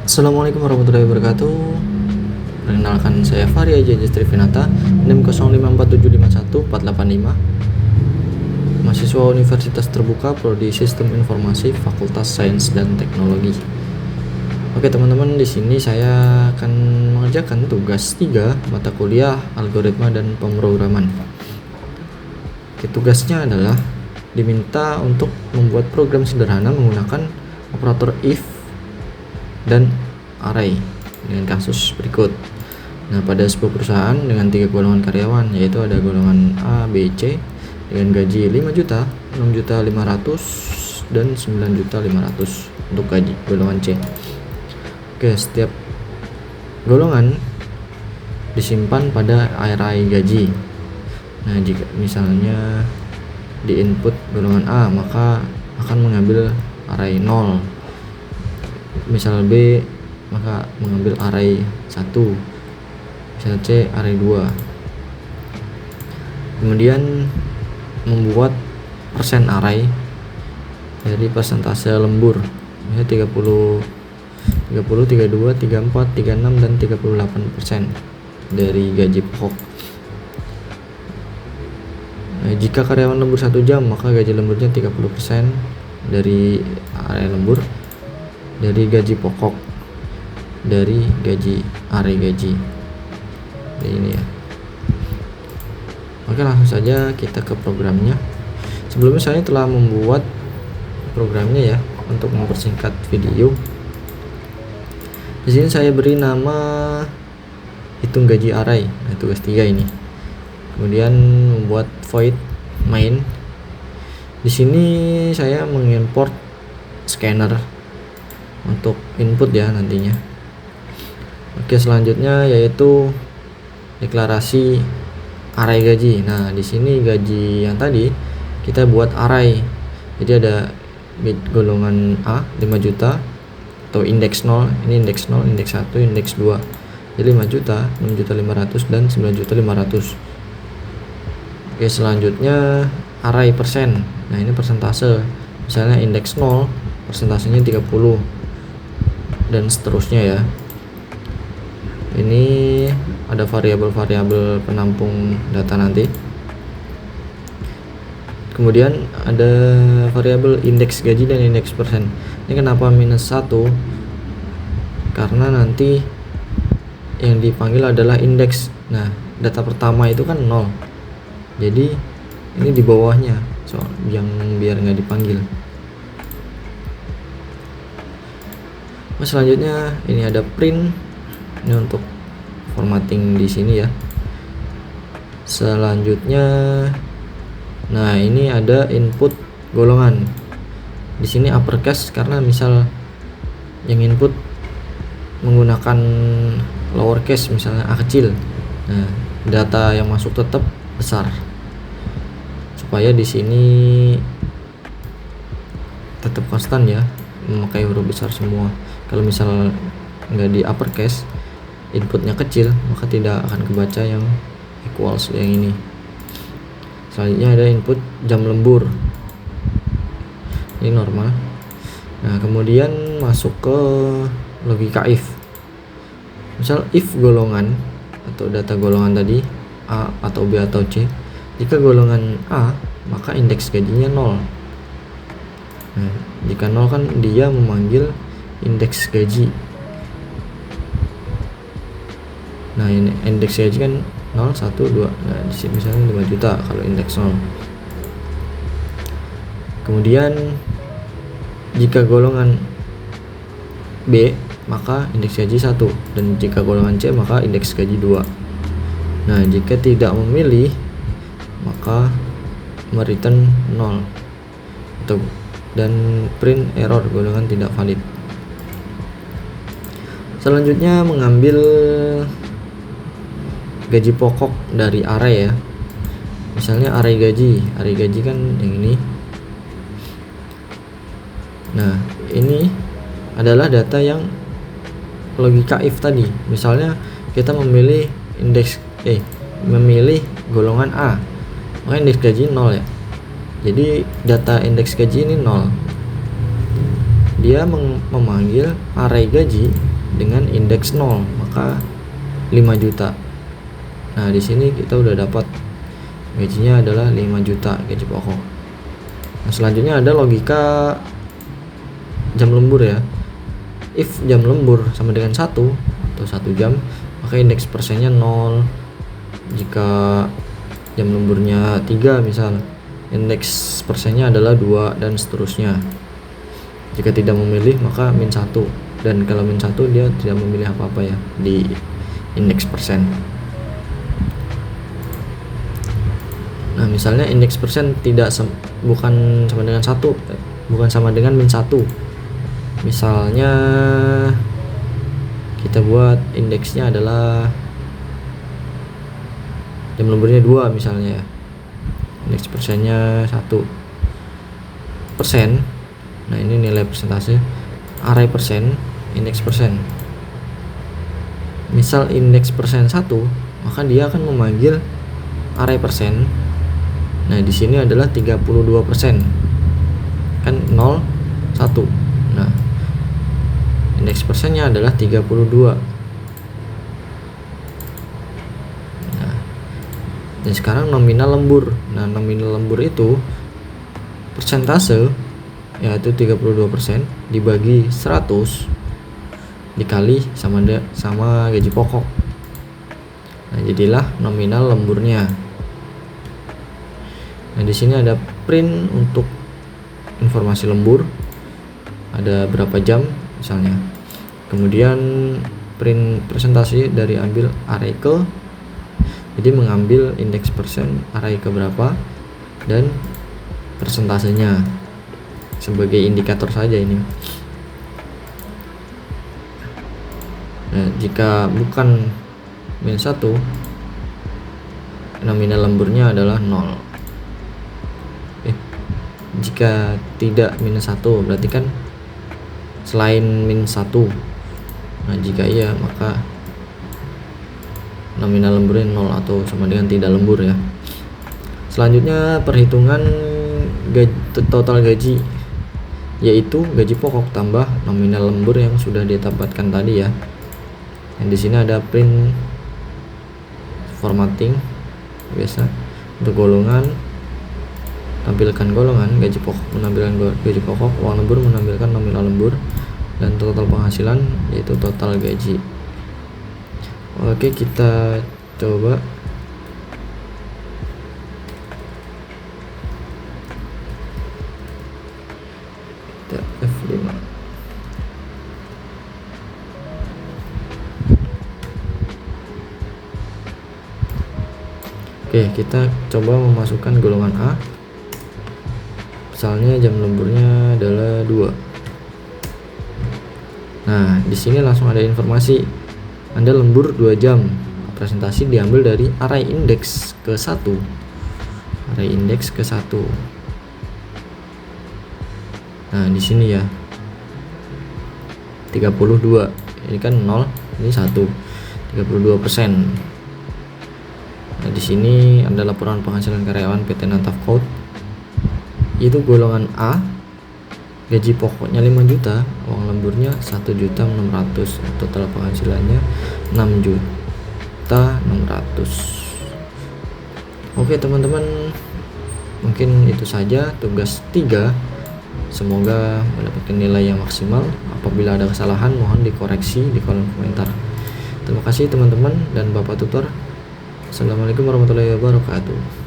Assalamualaikum warahmatullahi wabarakatuh. Perkenalkan, saya Fahri Ajay Trivinata, NIM 0547514855, mahasiswa Universitas Terbuka Prodi Sistem Informasi Fakultas Sains dan Teknologi. Oke teman-teman, di sini saya akan mengerjakan tugas 3 mata kuliah Algoritma dan Pemrograman. Oke, tugasnya adalah diminta untuk membuat program sederhana menggunakan operator if dan array dengan kasus berikut. Nah, pada sebuah perusahaan dengan 3 golongan karyawan, yaitu ada golongan A, B, C dengan gaji 5 juta, 6 juta 500 dan 9 juta 500 untuk gaji golongan C. Oke, setiap golongan disimpan pada array gaji. Nah, jika misalnya di input golongan A, maka akan mengambil array 0. Misal B, maka mengambil array 1, misal C array 2. Kemudian membuat persen array dari persentase lembur, misalnya 30, 32, 34, 36 dan 38% dari gaji pokok. Nah, jika karyawan lembur 1 jam, maka gaji lemburnya 30% dari array lembur dari gaji pokok, dari gaji array gaji. Jadi ini ya. Oke, langsung saja kita ke programnya. Sebelumnya saya telah membuat programnya ya untuk mempersingkat video. Di sini saya beri nama hitung gaji array. Nah, tugas 3 ini. Kemudian membuat void main. Di sini saya mengimport scanner untuk input ya nantinya. Oke, selanjutnya yaitu deklarasi array gaji. Nah, di sini gaji yang tadi kita buat array. Jadi ada golongan A 5 juta atau indeks 0, ini indeks 0, indeks 1, indeks 2. Jadi 5 juta, 6 juta 500 dan 9 juta 500. Oke, selanjutnya array persen. Nah, ini persentase. Misalnya indeks 0, persentasenya 30 dan seterusnya ya. Ini ada variabel-variabel penampung data nanti. Kemudian ada variabel indeks gaji dan indeks persen. Ini kenapa minus 1? Karena nanti yang dipanggil adalah indeks. Nah, data pertama itu kan 0. Jadi ini di bawahnya, so yang biar nggak dipanggil. Selanjutnya ini ada print, ini untuk formatting di sini ya. Selanjutnya, nah ini ada input golongan. Di sini uppercase karena misal yang input menggunakan lowercase, misalnya A kecil. Nah, data yang masuk tetap besar. Supaya di sini tetap konstan ya, memakai huruf besar semua. Kalau misal nggak di uppercase, inputnya kecil, maka tidak akan kebaca yang equals yang ini. Selanjutnya ada input jam lembur, ini normal. Nah, kemudian masuk ke logika if. Misal if golongan atau data golongan tadi A atau B atau C, jika golongan A maka indeks gajinya 0. Nah, jika 0 kan dia memanggil indeks gaji. Nah, ini indeks gaji kan 0, 1, 2. Nah, di sini misalnya 5 juta kalau indeks 0. Kemudian jika golongan B maka indeks gaji 1, dan jika golongan C maka indeks gaji 2. Nah, jika tidak memilih maka mereturn 0 dan print error, golongan tidak valid. Selanjutnya mengambil gaji pokok dari array ya. Misalnya array gaji kan yang ini. Nah, ini adalah data yang logika if tadi. Misalnya kita memilih memilih golongan A, maka indeks gaji 0 ya. Jadi data indeks gaji ini 0. Dia memanggil array gaji dengan indeks 0, maka 5 juta. Nah, di sini kita udah dapat gajinya adalah 5 juta gaji pokok. Nah, selanjutnya ada logika jam lembur ya. If jam lembur sama dengan 1 atau 1 jam, maka indeks persennya 0. Jika jam lemburnya 3 misal, indeks persennya adalah 2 dan seterusnya. Jika tidak memilih maka -1, dan kalau -1 dia tidak memilih apa-apa ya di indeks persen. Nah, misalnya indeks persen bukan sama dengan 1, bukan sama dengan -1. Misalnya kita buat indeksnya adalah jam lemburnya 2 misalnya. Indeks persennya 1%. Nah, ini nilai persentase array persen, indeks persen. Misal indeks persen 1, maka dia akan memanggil array persen. Nah, di sini adalah 32%. Kan 0 1. Nah, indeks persennya adalah 32. Nah, dan sekarang nominal lembur. Nah, nominal lembur itu persentase, yaitu 32% dibagi 100 dikali sama gaji pokok. Nah, jadilah nominal lemburnya. Nah, di sini ada print untuk informasi lembur, ada berapa jam misalnya. Kemudian print presentasi dari ambil array ke, jadi mengambil indeks persen array ke berapa dan persentasenya sebagai indikator saja ini. Nah, jika bukan -1, nominal lemburnya adalah 0. Jika tidak -1 berarti kan selain -1. Nah, jika iya maka nominal lemburnya 0 atau sama dengan tidak lembur ya. Selanjutnya perhitungan total gaji, yaitu gaji pokok tambah nominal lembur yang sudah ditambahkan tadi ya. Yang di sini ada print formatting biasa untuk golongan, tampilkan golongan, gaji pokok menampilkan gaji pokok, uang lembur menampilkan nominal lembur, dan total penghasilan yaitu total gaji. Oke, kita coba kita F5. Oke, kita coba memasukkan golongan A. Misalnya jam lemburnya adalah 2. Nah, di sini langsung ada informasi Anda lembur 2 jam. Presentasi diambil dari array indeks ke 1. Array indeks ke 1. Nah, di sini ya 32. Ini kan 0, ini 1. 32%. Nah, di sini ada laporan penghasilan karyawan PT Nantaf Code. Itu golongan A, gaji pokoknya 5 juta, uang lemburnya 1.600.000, total penghasilannya 6.600.000. Oke teman-teman, mungkin itu saja tugas 3. Semoga mendapatkan nilai yang maksimal. Apabila ada kesalahan mohon dikoreksi di kolom komentar. Terima kasih teman-teman dan Bapak Tutor. Assalamualaikum warahmatullahi wabarakatuh.